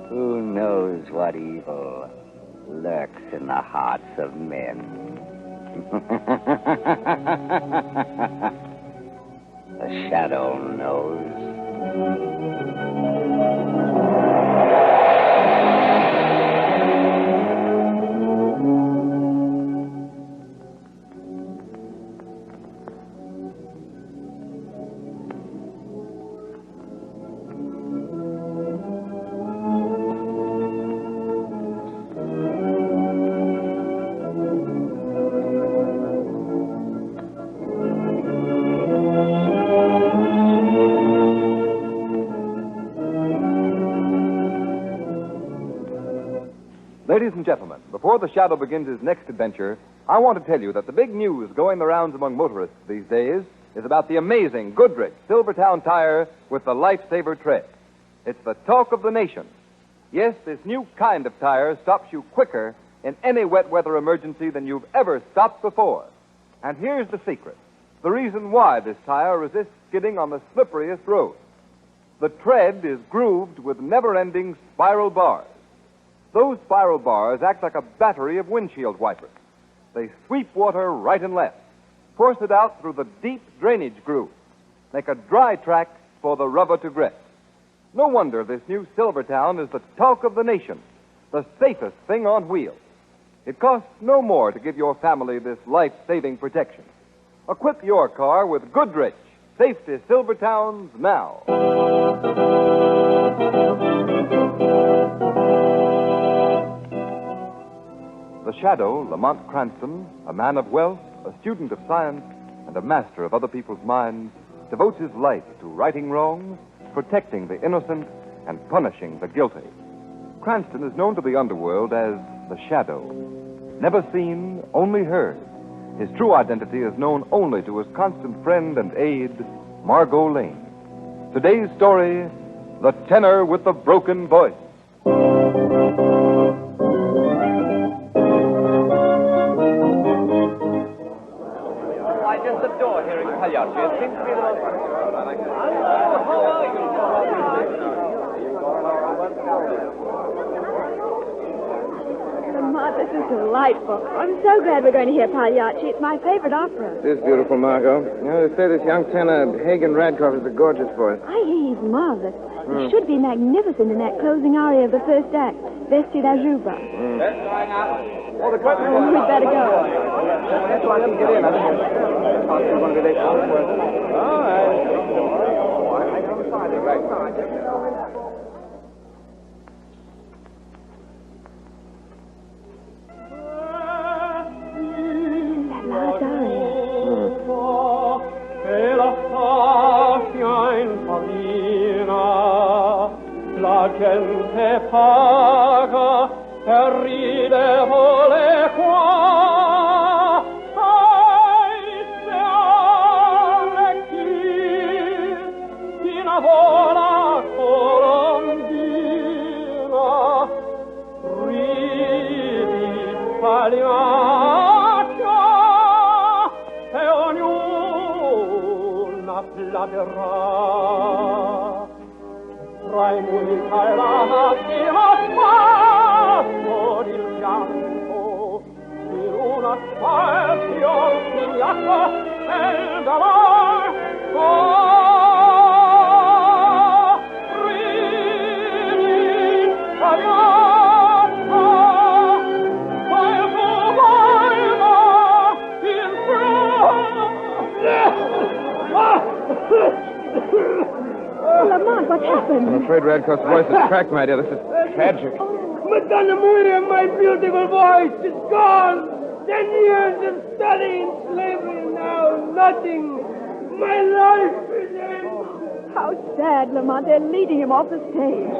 Who knows what evil lurks in the hearts of men? The shadow knows. Ladies and gentlemen, before the Shadow begins his next adventure, I want to tell you that the big news going the rounds among motorists these days is about the amazing Goodrich Silvertown tire with the Lifesaver tread. It's the talk of the nation. Yes, this new kind of tire stops you quicker in any wet weather emergency than you've ever stopped before. And here's the secret, the reason why this tire resists skidding on the slipperiest roads. The tread is grooved with never-ending spiral bars. Those spiral bars act like a battery of windshield wipers. They sweep water right and left, force it out through the deep drainage grooves, make a dry track for the rubber to grip. No wonder this new Silvertown is the talk of the nation, the safest thing on wheels. It costs no more to give your family this life-saving protection. Equip your car with Goodrich Safety Silvertowns now. The Shadow, Lamont Cranston, a man of wealth, a student of science, and a master of other people's minds, devotes his life to righting wrongs, protecting the innocent, and punishing the guilty. Cranston is known to the underworld as the Shadow. Never seen, only heard. His true identity is known only to his constant friend and aide, Margot Lane. Today's story, The Tenor with the Broken Voice. Just the door here in Pagliacci. It seems to be the most... How are you? Lamont, this is delightful. I'm so glad we're going to hear Pagliacci. It's my favorite opera. It is beautiful, Margot. You know, they say this young tenor, Hagen Radcliffe, is a gorgeous voice. I hear he's marvelous. He should be magnificent in that closing aria of the first act, Vesti da Juba. Oh, the curtain. We'd better go. That's why I didn't get in. I think it's going to be late. All right. That last aria. La gente paga per ridere qua. Ai, se Arlecchì ti innamora colombina, ridi Pagliaccia e ognuna applauderà. Tra i musica e la massima spasso il pianto in una spazio figliacco e il dolor ridi Pagliaccia quel tuo volto in Lamont, what's happened? I'm afraid Radcliffe's voice is cracked, my dear. This is tragic. Madonna Maria, my beautiful voice is gone. 10 years of study in slavery, now nothing. My life is ended. How sad, Lamont. They're leading him off the stage.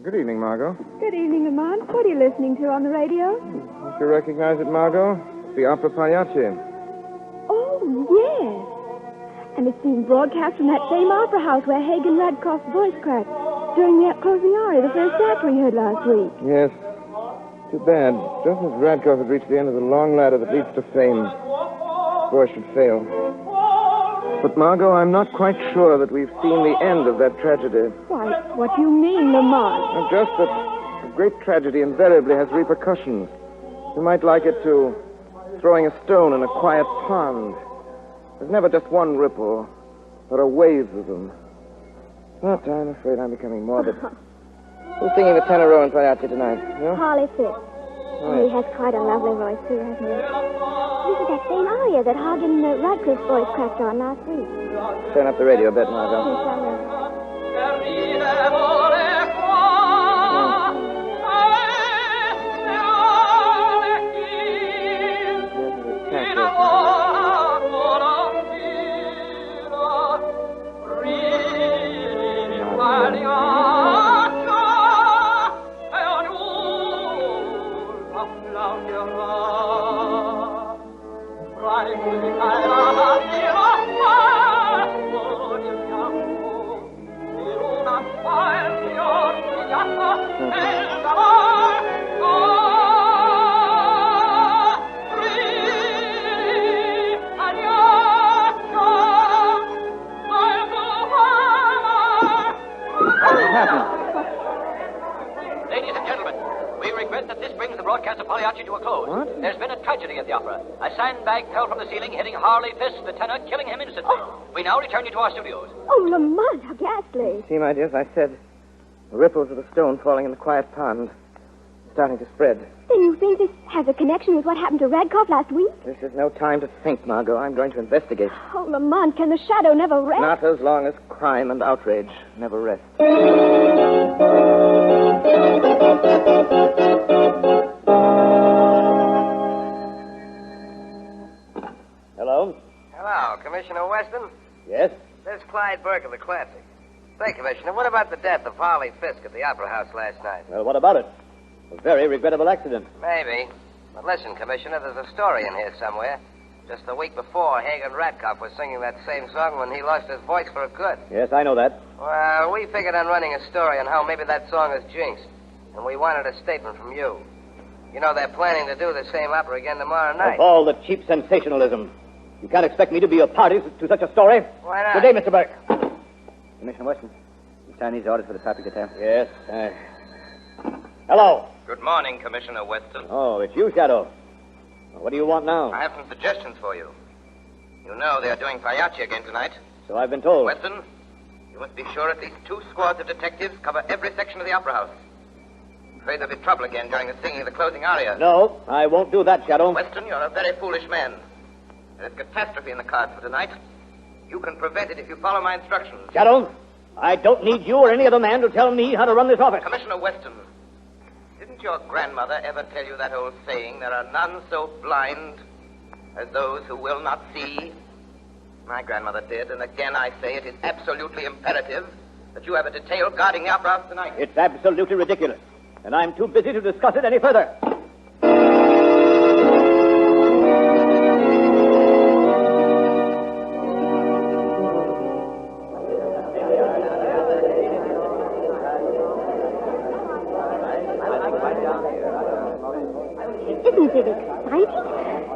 Good evening, Margot. Good evening, Lamont. What are you listening to on the radio? Don't you recognize it, Margot? It's the opera Pagliacci. Oh, yes. And it's being broadcast from that same opera house where Hagen Radcliffe's voice cracked during the closing aria, the first act we heard last week. Yes. Too bad. Just as Radcliffe had reached the end of the long ladder that leads to fame, his voice should fail. But, Margot, I'm not quite sure that we've seen the end of that tragedy. Why, what do you mean, Lamont? Just that a great tragedy invariably has repercussions. You might like it to throwing a stone in a quiet pond. There's never just one ripple. There are waves of them. But I'm afraid I'm becoming morbid. Who's singing the Tenor and Pagliacci tonight? You? Harley Fisk. Right. He has quite a lovely voice, too, hasn't he? This is that same aria that Hagen Radcliffe's voice cracked on last week. Turn up the radio a bit, Margot. Yes, I will. Ladies and gentlemen, we regret that this brings the broadcast of Pagliacci to a close. What? There's been a tragedy at the opera. A sandbag fell from the ceiling, hitting Harley Fisk, the tenor, killing him instantly. We now return you to our studios. Oh, Lamont, how ghastly. See, my dear, as I said, the ripples of the stone falling in the quiet pond starting to spread. Then you think this has a connection with what happened to Radcliffe last week? This is no time to think, Margot. I'm going to investigate. Oh, Lamont, can the shadow never rest? Not as long as crime and outrage never rest. Hello? Hello, Commissioner Weston. Yes? This is Clyde Burke of the Classic. Say, Commissioner, what about the death of Harley Fisk at the Opera House last night? Well, what about it? A very regrettable accident. Maybe. But listen, Commissioner, there's a story in here somewhere. Just the week before, Hagen Radcliffe was singing that same song when he lost his voice for good. Yes, I know that. Well, we figured on running a story on how maybe that song is jinxed. And we wanted a statement from you. You know, they're planning to do the same opera again tomorrow night. Of all the cheap sensationalism. You can't expect me to be a party to such a story. Why not? Good day, Mr. Burke. Commissioner Weston, you sign these orders for the traffic detail? Yes. Hello. Good morning, Commissioner Weston. Oh, it's you, Shadow. What do you want now? I have some suggestions for you. You know they're doing Pagliacci again tonight. So I've been told. Weston, you must be sure at least 2 squads of detectives cover every section of the Opera House. Afraid there'll be trouble again during the singing of the closing aria. No, I won't do that, Shadow. Weston, you're a very foolish man. There's catastrophe in the cards for tonight. You can prevent it if you follow my instructions. Shadow, I don't need you or any other man to tell me how to run this office. Commissioner Weston, didn't your grandmother ever tell you that old saying, there are none so blind as those who will not see? My grandmother did, and again I say it is absolutely imperative that you have a detail guarding the Opera House tonight. It's absolutely ridiculous, and I'm too busy to discuss it any further. Isn't it exciting?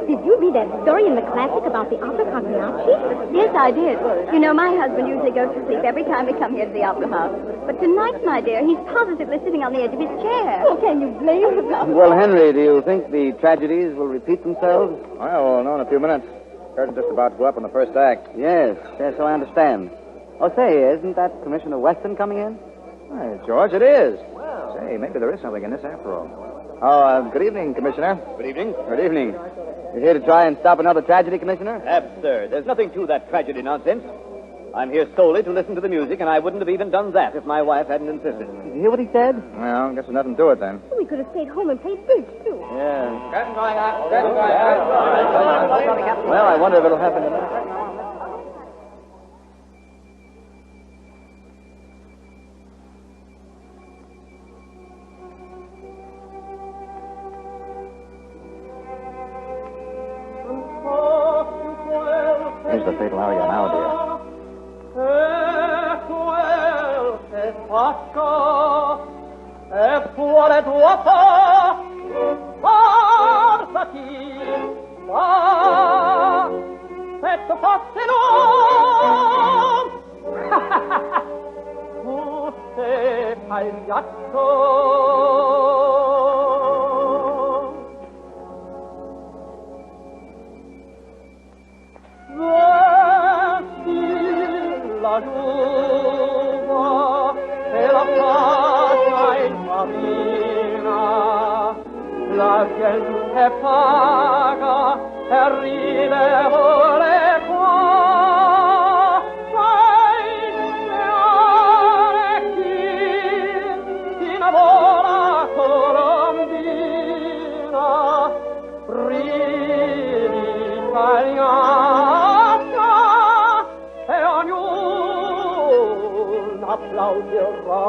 Did you read that story in the Classic about the opera Pagliacci? Yes, I did. You know, my husband usually goes to sleep every time we come here to the Opera House. But tonight, my dear, he's positively sitting on the edge of his chair. Oh, can you blame him? Well, Henry, do you think the tragedies will repeat themselves? Well, we'll know in a few minutes. Curtain's just about to go up in the first act. Yes, so I understand. Oh, say, isn't that Commissioner Weston coming in? Hey, George, it is. Say, maybe there is something in this after all. Oh, good evening, Commissioner. Good evening. Good evening. You here to try and stop another tragedy, Commissioner? Absurd. There's nothing to that tragedy nonsense. I'm here solely to listen to the music, and I wouldn't have even done that if my wife hadn't insisted. Did you hear what he said? Well, I guess there's nothing to it then. We could have stayed home and played bridge, too. Yeah. Curtain going up. Curtain going up. Well, I wonder if it'll happen tonight. the fatal aria now, dear. La gente paga per ridere qua, sai chi si innamora colombina, ridi italiana e ognuno applaudirà.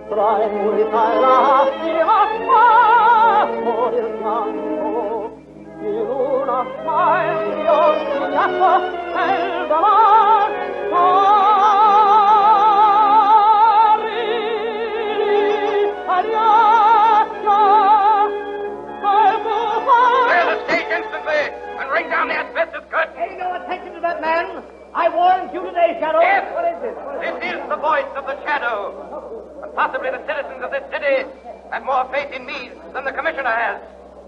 Tra i muri e la stima por il campo, in una smile sognato nel davanti, Clear the stage instantly and ring down the asbestos curtain. Pay no attention to that man. I warned you today, Shadow. Yes. What is this? This is the voice of the shadow. And possibly the citizens of this city have more faith in me than the commissioner has.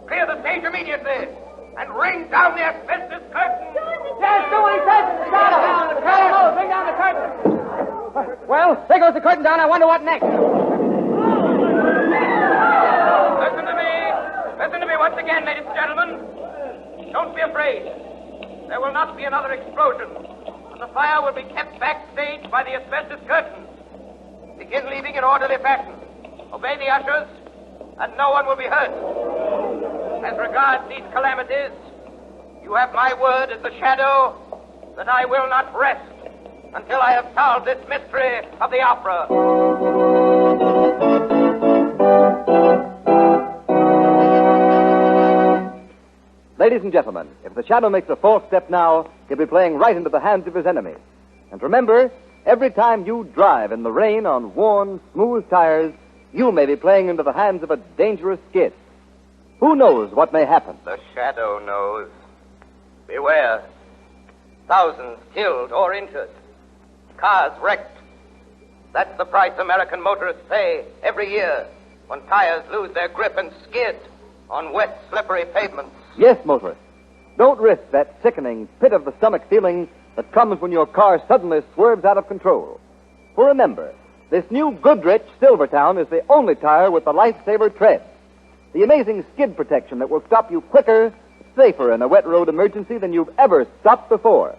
Clear the stage immediately and ring down the asbestos curtain. Yes, do what he says. Shadow, bring down the curtain. Well, there goes the curtain down. I wonder what next. Listen to me. Listen to me once again, ladies and gentlemen. Don't be afraid. There will not be another explosion. And the fire will be kept backstage by the asbestos curtain. Begin leaving in orderly fashion. Obey the ushers, and no one will be hurt. As regards these calamities, you have my word as the shadow that I will not rest until I have solved this mystery of the opera. Ladies and gentlemen, if the shadow makes a false step now, he'll be playing right into the hands of his enemy. And remember, every time you drive in the rain on worn, smooth tires, you may be playing into the hands of a dangerous skid. Who knows what may happen? The shadow knows. Beware. Thousands killed or injured. Cars wrecked. That's the price American motorists pay every year when tires lose their grip and skid on wet, slippery pavements. Yes, motorists. Don't risk that sickening pit-of-the-stomach feeling that comes when your car suddenly swerves out of control. For remember, this new Goodrich Silvertown is the only tire with the Lifesaver tread. The amazing skid protection that will stop you quicker, safer in a wet road emergency than you've ever stopped before.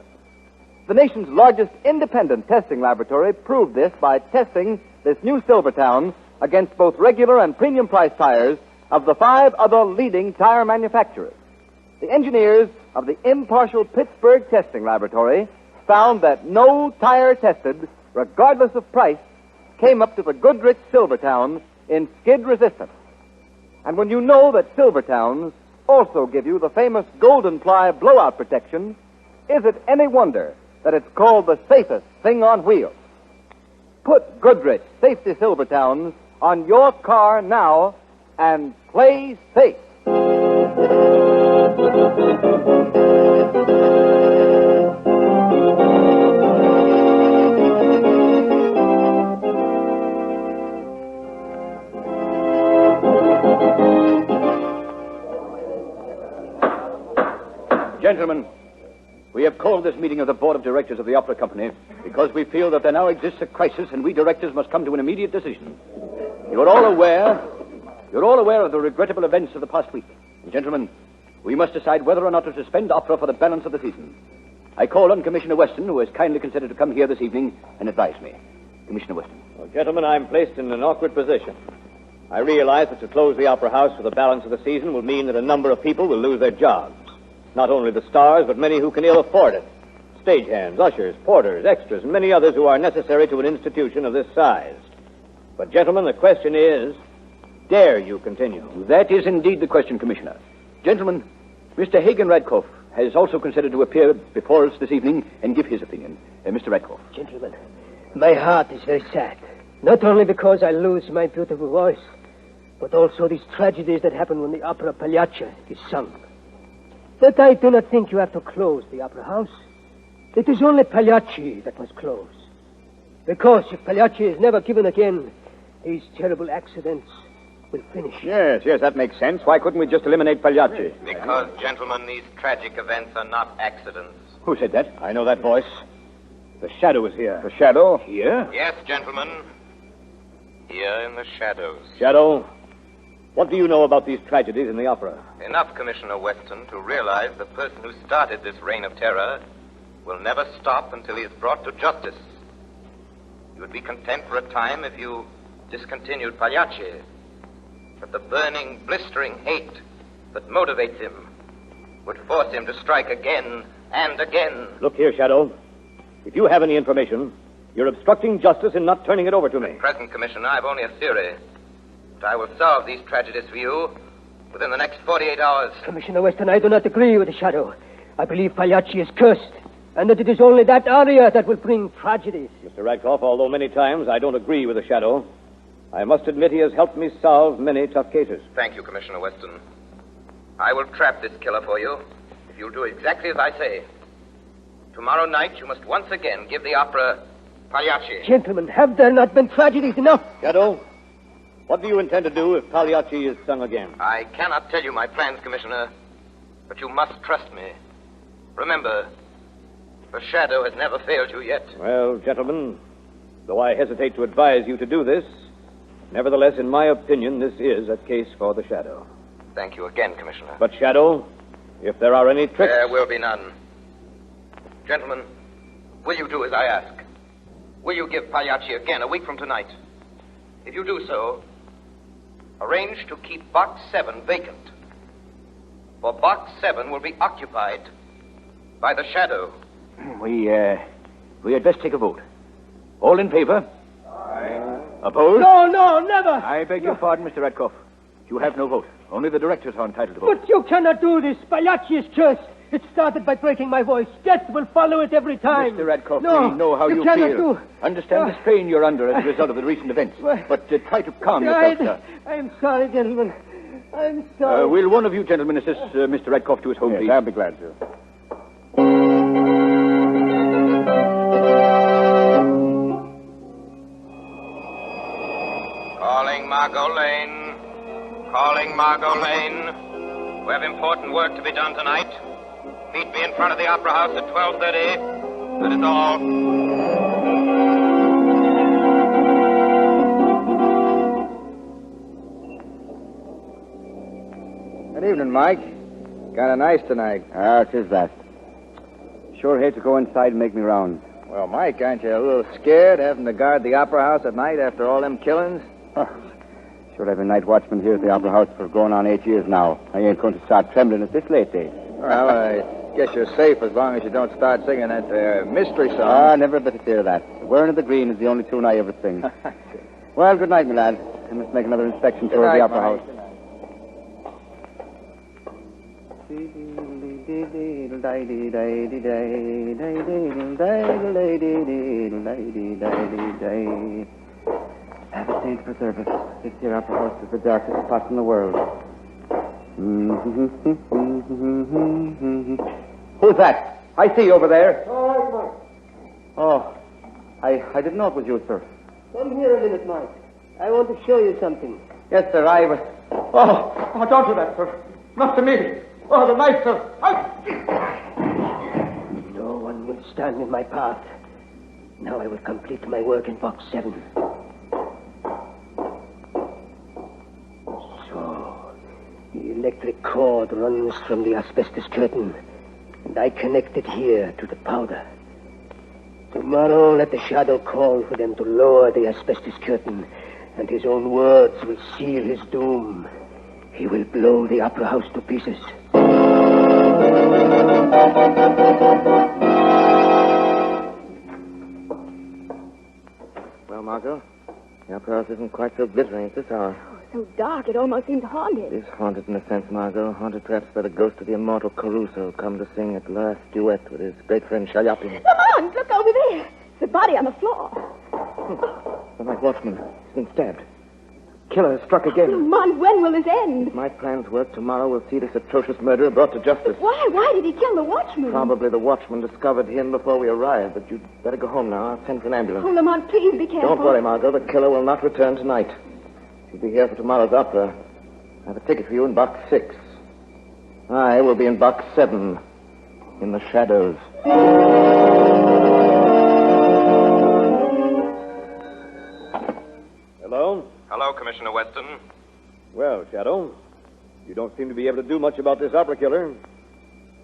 The nation's largest independent testing laboratory proved this by testing this new Silvertown against both regular and premium price tires of the 5 other leading tire manufacturers. The engineers of the impartial Pittsburgh Testing Laboratory found that no tire tested, regardless of price, came up to the Goodrich Silvertown in skid resistance. And when you know that Silvertowns also give you the famous golden ply blowout protection, is it any wonder that it's called the safest thing on wheels? Put Goodrich Safety Silvertowns on your car now and play safe. Gentlemen, we have called this meeting of the Board of Directors of the Opera Company because we feel that there now exists a crisis and we directors must come to an immediate decision. You're all aware of the regrettable events of the past week. And gentlemen, we must decide whether or not to suspend opera for the balance of the season. I call on Commissioner Weston, who has kindly consented to come here this evening and advise me. Commissioner Weston. Well, gentlemen, I'm placed in an awkward position. I realize that to close the Opera House for the balance of the season will mean that a number of people will lose their jobs. Not only the stars, but many who can ill afford it. Stagehands, ushers, porters, extras, and many others who are necessary to an institution of this size. But, gentlemen, the question is, dare you continue? That is indeed the question, Commissioner. Gentlemen, Mr. Hagen Radcliffe has also considered to appear before us this evening and give his opinion. Mr. Radcliffe. Gentlemen, my heart is very sad. Not only because I lose my beautiful voice, but also these tragedies that happen when the opera Pagliacci is sung. But I do not think you have to close the opera house. It is only Pagliacci that must close. Because if Pagliacci is never given again, these terrible accidents will finish. Yes, that makes sense. Why couldn't we just eliminate Pagliacci? Because, gentlemen, these tragic events are not accidents. Who said that? I know that voice. The shadow is here. The shadow? Here? Yes, gentlemen. Here in the shadows. Shadow, what do you know about these tragedies in the opera? Enough, Commissioner Weston, to realize the person who started this reign of terror will never stop until he is brought to justice. You would be content for a time if you discontinued Pagliacci. But the burning, blistering hate that motivates him would force him to strike again and again. Look here, Shadow. If you have any information, you're obstructing justice in not turning it over to me. At present, Commissioner, I've only a theory. But I will solve these tragedies for you within the next 48 hours. Commissioner Weston, I do not agree with the shadow. I believe Pagliacci is cursed, and that it is only that aria that will bring tragedies. Mr. Radcliffe, although many times I don't agree with the Shadow, I must admit he has helped me solve many tough cases. Thank you, Commissioner Weston. I will trap this killer for you if you'll do exactly as I say. Tomorrow night, you must once again give the opera Pagliacci. Gentlemen, have there not been tragedies enough? Shadow, what do you intend to do if Pagliacci is sung again? I cannot tell you my plans, Commissioner, but you must trust me. Remember, the shadow has never failed you yet. Well, gentlemen, though I hesitate to advise you to do this, nevertheless, in my opinion, this is a case for the Shadow. Thank you again, Commissioner. But, Shadow, if there are any tricks... There will be none. Gentlemen, will you do as I ask? Will you give Pagliacci again a week from tonight? If you do so, arrange to keep Box 7 vacant. For Box 7 will be occupied by the Shadow. We had best take a vote. All in favor? Aye. Opposed? No, never. I beg your pardon, Mr. Radcliffe. You have no vote. Only the directors are entitled to vote. But you cannot do this. Pagliacci is cursed. It started by breaking my voice. Death will follow it every time. Mr. Radcliffe, no, we know how you cannot feel. Do. Understand the strain you're under as a result of the recent events. But try to calm yourself, sir. I'm sorry, gentlemen. I'm sorry. Will one of you gentlemen assist Mr. Radcliffe to his home, please? I'll be glad to. Calling Margot Lane. Calling Margot Lane. We have important work to be done tonight. Meet me in front of the Opera House at 12:30. That is all. Good evening, Mike. Kind of nice tonight. Ah, 'tis that. Sure hate to go inside and make me rounds. Well, Mike, aren't you a little scared having to guard the Opera House at night after all them killings? Sure, I've been night watchman here at the Opera House for going on 8 years now. I ain't going to start trembling at this late day. Well, I guess you're safe as long as you don't start singing that mystery song. Ah, never a bit of fear of that. The Wearing of the Green is the only tune I ever sing. Well, good night, my lad. I must make another inspection tour of the Opera House. Have a saint for service. This here Opera House is the darkest spot in the world. Who's that? I see you over there. Oh, I didn't know it was you, sir. Come here a minute, Mike. I want to show you something. Yes, sir, I was... Oh, don't do that, sir. Not to me. Oh, the knife, sir. No one will stand in my path. Now I will complete my work in Box 7. So, the electric cord runs from the asbestos curtain, and I connect it here to the powder. Tomorrow, let the Shadow call for them to lower the asbestos curtain, and his own words will seal his doom. He will blow the Opera House to pieces. Well, Margot, the Opera House isn't quite so glittering at this hour. So dark, it almost seems haunted. It is haunted in a sense, Margot. Haunted perhaps by the ghost of the immortal Caruso, come to sing at last duet with his great friend Shaliapin. Lamont, look over there. The body on the floor. The night watchman has been stabbed. Killer has struck again. Lamont, when will this end? If my plans work, tomorrow we'll see this atrocious murderer brought to justice. Why? Why did he kill the watchman? Probably the watchman discovered him before we arrived, but you'd better go home now. I'll send for an ambulance. Oh, Lamont, please be careful. Don't worry, Margot. The killer will not return tonight. He'll be here for tomorrow's opera. I have a ticket for you in box 6. I will be in box 7, in the shadows. Hello? Hello, Commissioner Weston. Well, Shadow, you don't seem to be able to do much about this opera killer.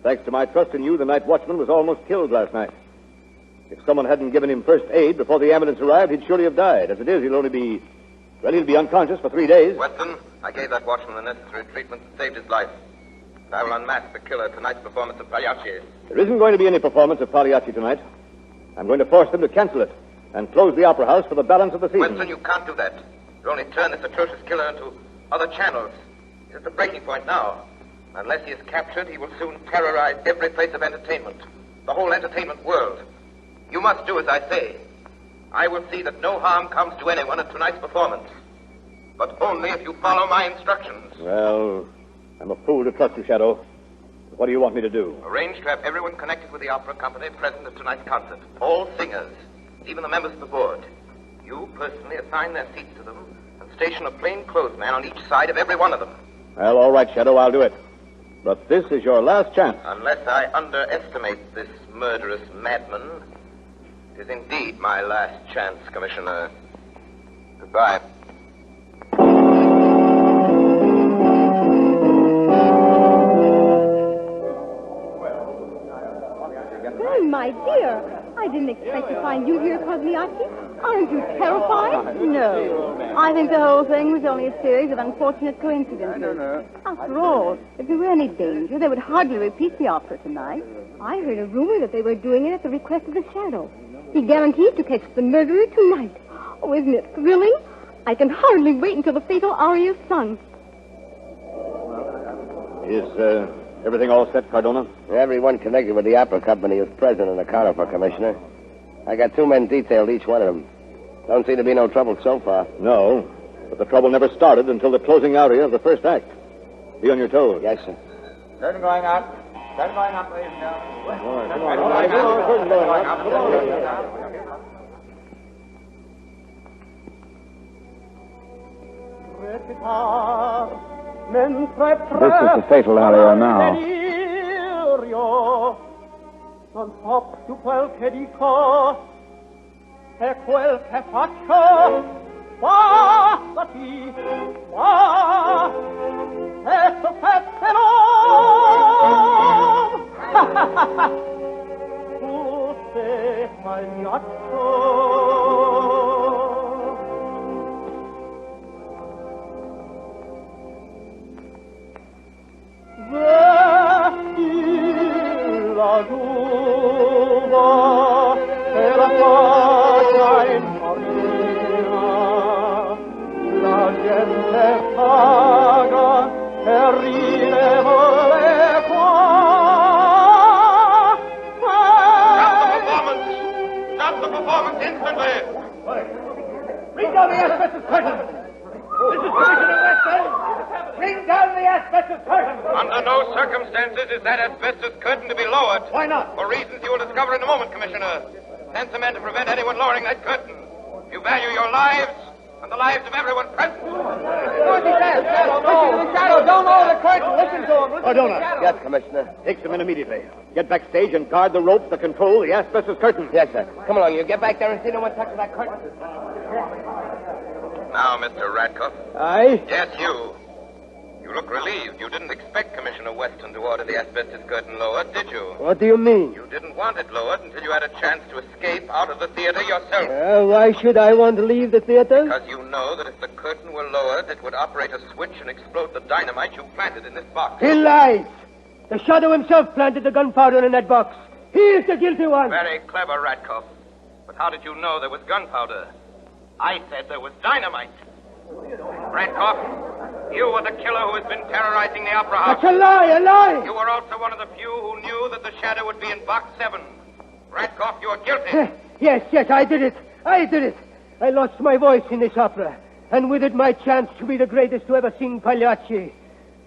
Thanks to my trust in you, the night watchman was almost killed last night. If someone hadn't given him first aid before the ambulance arrived, he'd surely have died. As it is, he'll be unconscious for 3 days. Weston, I gave that watchman the necessary treatment that saved his life. And I will unmask the killer at tonight's performance of Pagliacci. There isn't going to be any performance of Pagliacci tonight. I'm going to force them to cancel it and close the opera house for the balance of the season. Weston, you can't do that. You only turn this atrocious killer into other channels. He's at the breaking point now. Unless he is captured, he will soon terrorize every place of entertainment, the whole entertainment world. You must do as I say. I will see that no harm comes to anyone at tonight's performance. But only if you follow my instructions. Well, I'm a fool to trust you, Shadow. What do you want me to do? Arrange to have everyone connected with the opera company present at tonight's concert. All singers, even the members of the board. You personally assign their seats to them and station a plainclothes man on each side of every one of them. Well, all right, Shadow, I'll do it. But this is your last chance. Unless I underestimate this murderous madman, it is indeed my last chance, Commissioner. Goodbye. Oh, my dear. I didn't expect to find you here, Pagliacci. Aren't you terrified? No. I think the whole thing was only a series of unfortunate coincidences. After all, if there were any danger, they would hardly repeat the opera tonight. I heard a rumor that they were doing it at the request of the Shadow. He guaranteed to catch the murderer tonight. Oh, isn't it thrilling? I can hardly wait until the fatal aria is sung. Is everything all set, Cardona? Everyone connected with the opera company is present and accounted for, Commissioner. I got 2 men detailed, each one of them. Don't seem to be no trouble so far. No, but the trouble never started until the closing aria of the first act. Be on your toes. Yes, sir. Curtain going up. Curtain going up, ladies and gentlemen. Curtain going up. This is the fatal aria now. Non so più quel che dico e quel che faccio. Bastati, e soffetterò. Tu sei Pagliaccio. La giuva e la faccia in farina, la gente paga e ride vuole qua. Stop the performance instantly! Bring down the asbestos curtain! This is Commissioner Weston! Bring down the asbestos curtain! Under no circumstances is that asbestos curtain to be lowered. Why not? For reasons you will discover in a moment, Commissioner. Send some men to prevent anyone lowering that curtain. You value your lives and the lives of everyone present. What is that, Shadow? Listen to the Shadow. Don't lower the curtain. Listen to him. Cardona. Yes, Commissioner. Take some men immediately. Get backstage and guard the ropes that control the asbestos curtain. Yes, sir. Come along, you get back there and see no one touches that curtain. Now, Mr. Radcliffe. Aye? Yes, you. You look relieved. You didn't expect Commissioner Weston to order the asbestos curtain lowered, did you? What do you mean? You didn't want it lowered until you had a chance to escape out of the theater yourself. Why should I want to leave the theater? Because you know that if the curtain were lowered, it would operate a switch and explode the dynamite you planted in this box. He lies. The Shadow himself planted the gunpowder in that box. He is the guilty one. Very clever, Radcliffe. But how did you know there was gunpowder? I said there was dynamite. Radcliffe, you were the killer who has been terrorizing the Opera House. That's a lie! You were also one of the few who knew that the shadow would be in box 7. Radcliffe, you are guilty. Yes, I did it. I lost my voice in this opera, and with it my chance to be the greatest to ever sing Pagliacci.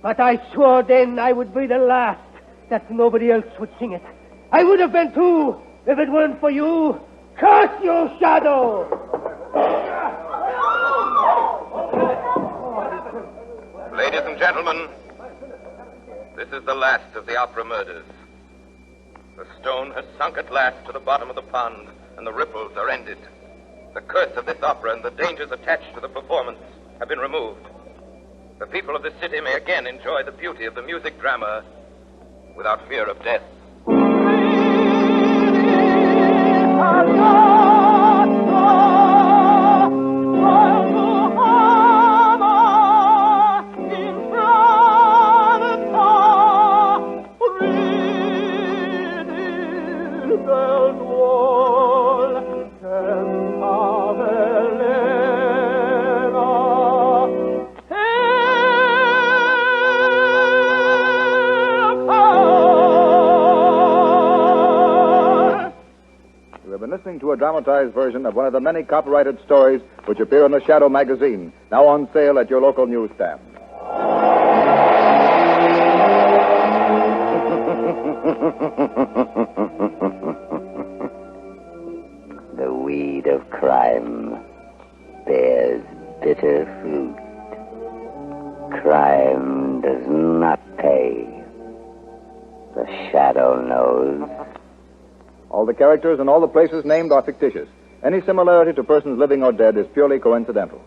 But I swore then I would be the last, that nobody else would sing it. I would have been too, if it weren't for you. Curse you, Shadow! Ladies and gentlemen, this is the last of the opera murders. The stone has sunk at last to the bottom of the pond, and the ripples are ended. The curse of this opera and the dangers attached to the performance have been removed. The people of this city may again enjoy the beauty of the music drama without fear of death. Listening to a dramatized version of one of the many copyrighted stories which appear in the Shadow magazine, now on sale at your local newsstand. The weed of crime bears bitter fruit. Crime does not pay. The Shadow knows. All the characters and all the places named are fictitious. Any similarity to persons living or dead is purely coincidental.